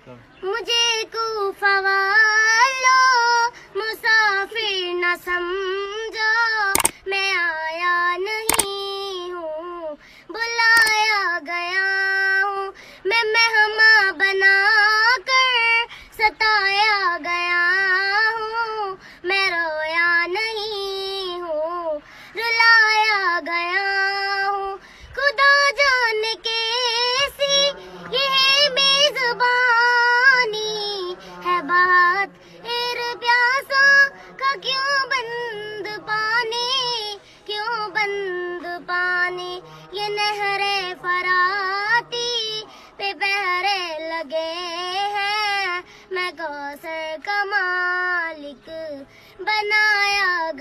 मुझे कूफा वालों मुसाफिर न समझो, मैं आया नहीं हूँ बुलाया गया हूँ। मैं मेहमान बना कर सताया गया हूँ, मैं रोया नहीं हूँ रुलाया गया हूँ। खुदा जाने कैसी ये मेजबानी है, बात एर प्यासों का क्यों बंद पानी, क्यों बंद पानी। ये नहरे फराती पे पहरे लगे हैं, मैं कौसर का मालिक बनाया